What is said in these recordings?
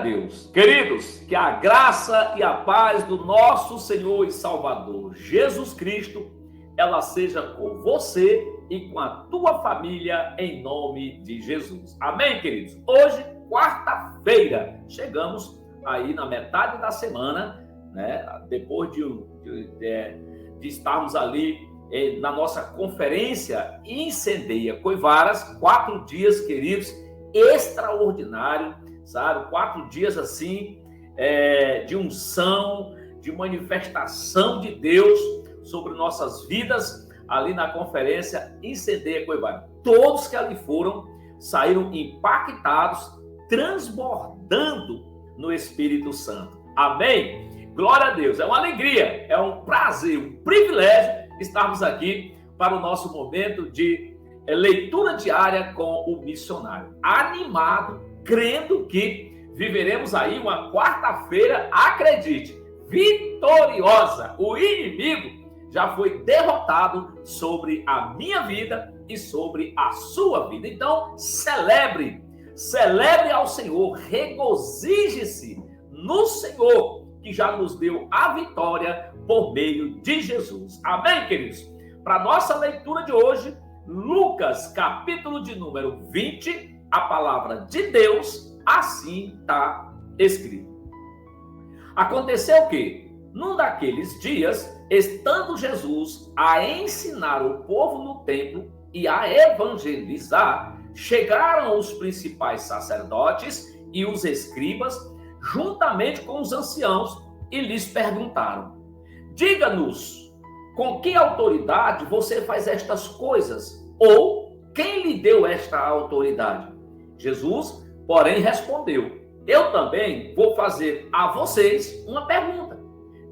Deus. Queridos, que a graça e a paz do nosso Senhor e Salvador Jesus Cristo, ela seja com você e com a tua família, em nome de Jesus. Amém, queridos? Hoje, quarta-feira, chegamos aí na metade da semana, né? Depois de estarmos ali na nossa conferência Incendeia Coivaras, 4 dias, queridos, extraordinário, sabe? 4 dias assim, de unção, de manifestação de Deus sobre nossas vidas, ali na conferência Incendeia Coivaras. Todos que ali foram, saíram impactados, transbordando no Espírito Santo. Amém? Glória a Deus. É uma alegria, é um prazer, um privilégio estarmos aqui para o nosso momento de leitura diária com o missionário. Animado, crendo que viveremos aí uma quarta-feira, acredite, vitoriosa. O inimigo já foi derrotado sobre a minha vida e sobre a sua vida. Então, celebre ao Senhor, regozije-se no Senhor, que já nos deu a vitória por meio de Jesus. Amém, queridos? Para nossa leitura de hoje, Lucas, capítulo de número 20, a palavra de Deus, assim está escrito. Aconteceu que, num daqueles dias, estando Jesus a ensinar o povo no templo e a evangelizar, chegaram os principais sacerdotes e os escribas, juntamente com os anciãos, e lhes perguntaram: diga-nos, com que autoridade você faz estas coisas? Ou quem lhe deu esta autoridade? Jesus, porém, respondeu: eu também vou fazer a vocês uma pergunta.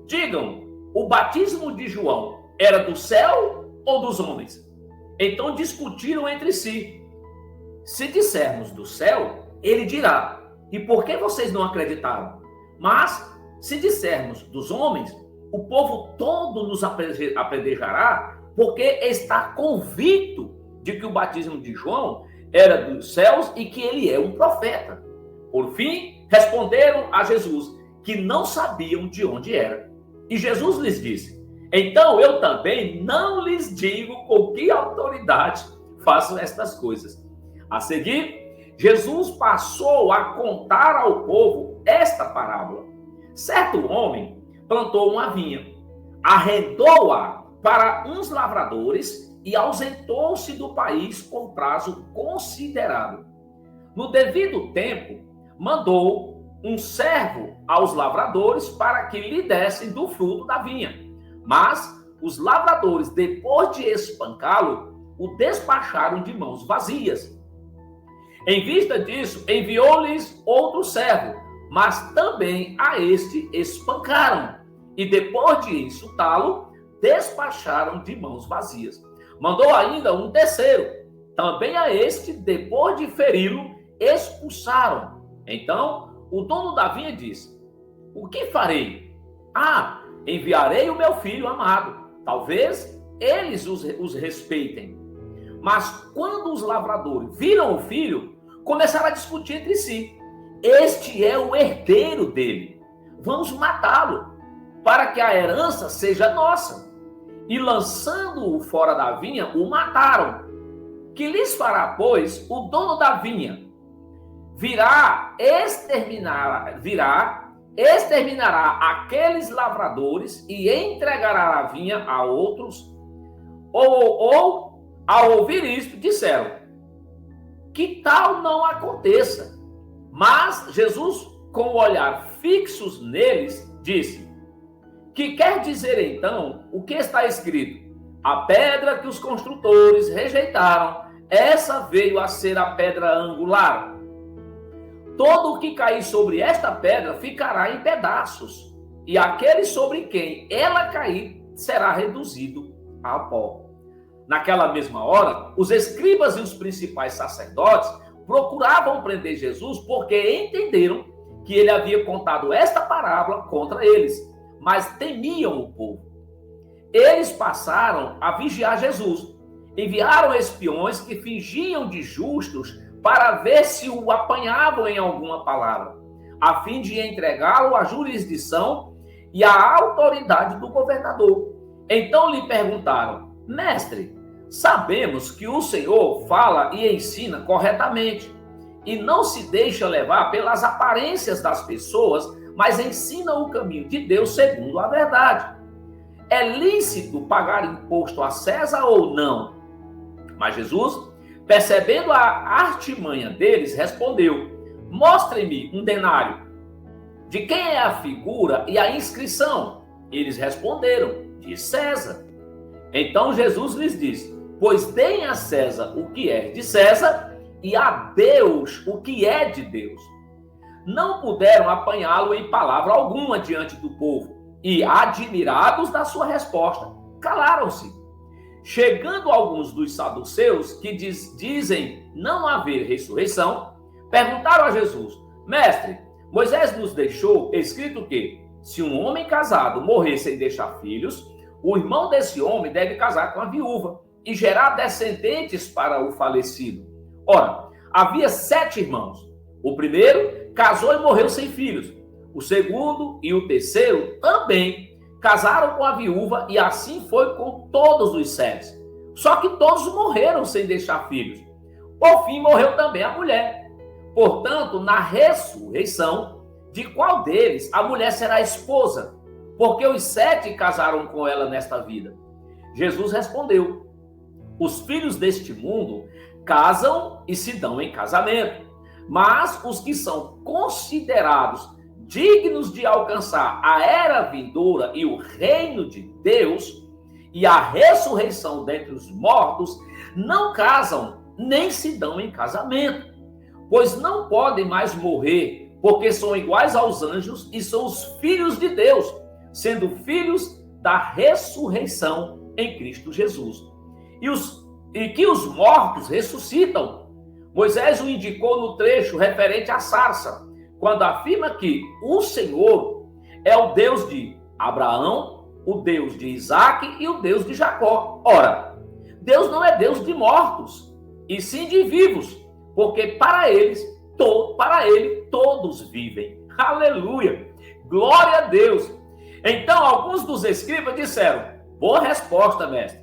Digam, o batismo de João era do céu ou dos homens? Então discutiram entre si. Se dissermos do céu, ele dirá: e por que vocês não acreditaram? Mas, se dissermos dos homens, o povo todo nos apedrejará, porque está convicto de que o batismo de João era dos céus e que ele é um profeta. Por fim, responderam a Jesus que não sabiam de onde era. E Jesus lhes disse: então eu também não lhes digo com que autoridade faço estas coisas. A seguir, Jesus passou a contar ao povo esta parábola. Certo homem plantou uma vinha, arrendou-a para uns lavradores e ausentou-se do país com prazo considerável. No devido tempo, mandou um servo aos lavradores para que lhe dessem do fruto da vinha. Mas os lavradores, depois de espancá-lo, o despacharam de mãos vazias. Em vista disso, enviou-lhes outro servo, mas também a este espancaram, e depois de insultá-lo, despacharam de mãos vazias. Mandou ainda um terceiro, também a este, depois de feri-lo, expulsaram. Então, o dono da vinha disse: o que farei? Enviarei o meu filho amado, talvez eles os respeitem. Mas quando os lavradores viram o filho, começaram a discutir entre si: este é o herdeiro dele, vamos matá-lo, para que a herança seja nossa. E lançando-o fora da vinha, o mataram. Que lhes fará, pois, o dono da vinha? Exterminará aqueles lavradores e entregará a vinha a outros? Ou ao ouvir isto, disseram: que tal não aconteça? Mas Jesus, com o olhar fixos neles, disse: que quer dizer então o que está escrito? A pedra que os construtores rejeitaram, essa veio a ser a pedra angular. Todo o que cair sobre esta pedra ficará em pedaços, e aquele sobre quem ela cair será reduzido a pó. Naquela mesma hora, os escribas e os principais sacerdotes procuravam prender Jesus porque entenderam que ele havia contado esta parábola contra eles, mas temiam o povo. Eles passaram a vigiar Jesus. Enviaram espiões que fingiam de justos para ver se o apanhavam em alguma palavra. a fim de entregá-lo à jurisdição e à autoridade do governador. Então lhe perguntaram: mestre, sabemos que o Senhor fala e ensina corretamente, e não se deixa levar pelas aparências das pessoas, mas ensina o caminho de Deus segundo a verdade. É lícito pagar imposto a César ou não? Mas Jesus, percebendo a artimanha deles, respondeu: mostrem-me um denário. De quem é a figura e a inscrição? Eles responderam: de César. Então Jesus lhes disse: pois deem a César o que é de César e a Deus o que é de Deus. Não puderam apanhá-lo em palavra alguma diante do povo e, admirados da sua resposta, calaram-se. Chegando alguns dos saduceus, que dizem não haver ressurreição, perguntaram a Jesus: mestre, Moisés nos deixou escrito que, se um homem casado morrer sem deixar filhos, o irmão desse homem deve casar com a viúva e gerar descendentes para o falecido. Ora, havia 7 irmãos. O primeiro casou e morreu sem filhos. O segundo e o terceiro também casaram com a viúva, e assim foi com todos os 7. Só que todos morreram sem deixar filhos. Por fim, morreu também a mulher. Portanto, na ressurreição, de qual deles a mulher será esposa? Porque os 7 casaram com ela nesta vida. Jesus respondeu: os filhos deste mundo casam e se dão em casamento, mas os que são considerados dignos de alcançar a era vindoura e o reino de Deus e a ressurreição dentre os mortos não casam nem se dão em casamento, pois não podem mais morrer, porque são iguais aos anjos e são os filhos de Deus, sendo filhos da ressurreição em Cristo Jesus. E que os mortos ressuscitam. Moisés o indicou no trecho referente à sarça, quando afirma que o Senhor é o Deus de Abraão, o Deus de Isaac e o Deus de Jacó. Ora, Deus não é Deus de mortos, e sim de vivos, porque para ele todos vivem. Aleluia! Glória a Deus! Então, alguns dos escribas disseram: boa resposta, mestre.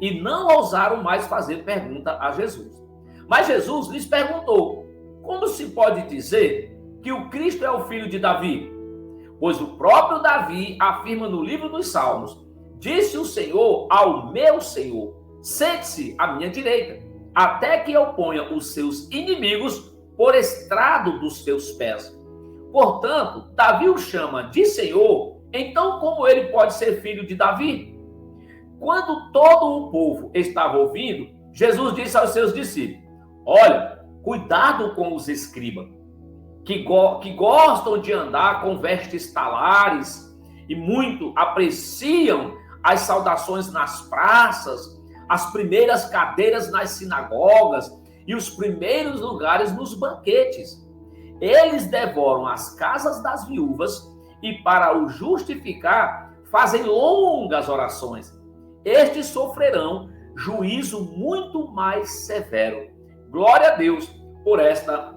E não ousaram mais fazer pergunta a Jesus. Mas Jesus lhes perguntou: como se pode dizer que o Cristo é o filho de Davi? Pois o próprio Davi afirma no livro dos Salmos: disse o Senhor ao meu Senhor: sente-se à minha direita, até que eu ponha os seus inimigos por estrado dos seus pés. Portanto, Davi o chama de Senhor, então como ele pode ser filho de Davi? Quando todo o povo estava ouvindo, Jesus disse aos seus discípulos: olha, cuidado com os escribas, que gostam de andar com vestes talares e muito apreciam as saudações nas praças, as primeiras cadeiras nas sinagogas e os primeiros lugares nos banquetes. Eles devoram as casas das viúvas e, para o justificar, fazem longas orações. Estes sofrerão juízo muito mais severo. Glória a Deus por esta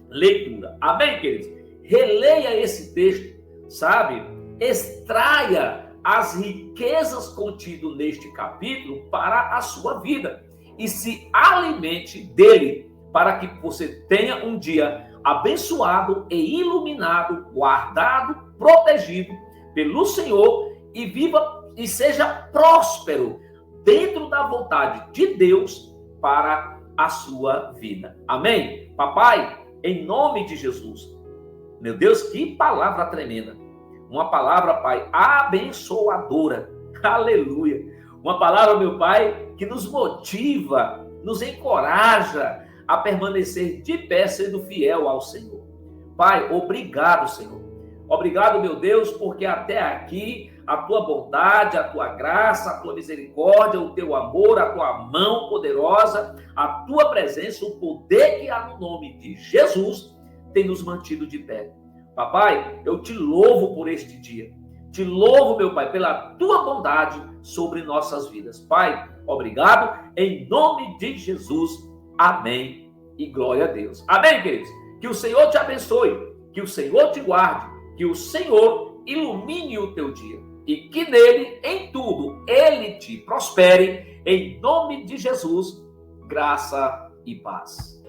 leitura. Amém, queridos? Releia esse texto, sabe? Extraia as riquezas contidas neste capítulo para a sua vida e se alimente dele para que você tenha um dia abençoado e iluminado, guardado, protegido pelo Senhor e viva e seja próspero dentro da vontade de Deus para a sua vida. Amém? Papai, em nome de Jesus. Meu Deus, que palavra tremenda. Uma palavra, Pai, abençoadora. Aleluia. Uma palavra, meu Pai, que nos motiva, nos encoraja a permanecer de pé, sendo fiel ao Senhor. Pai, obrigado, Senhor. Obrigado, meu Deus, porque até aqui a tua bondade, a tua graça, a tua misericórdia, o teu amor, a tua mão poderosa, a tua presença, o poder que há no nome de Jesus, tem nos mantido de pé. Papai, eu te louvo por este dia. Te louvo, meu Pai, pela tua bondade sobre nossas vidas. Pai, obrigado, em nome de Jesus. Amém e glória a Deus. Amém, queridos? Que o Senhor te abençoe. Que o Senhor te guarde, que o Senhor ilumine o teu dia e que nele, em tudo, ele te prospere. Em nome de Jesus, graça e paz.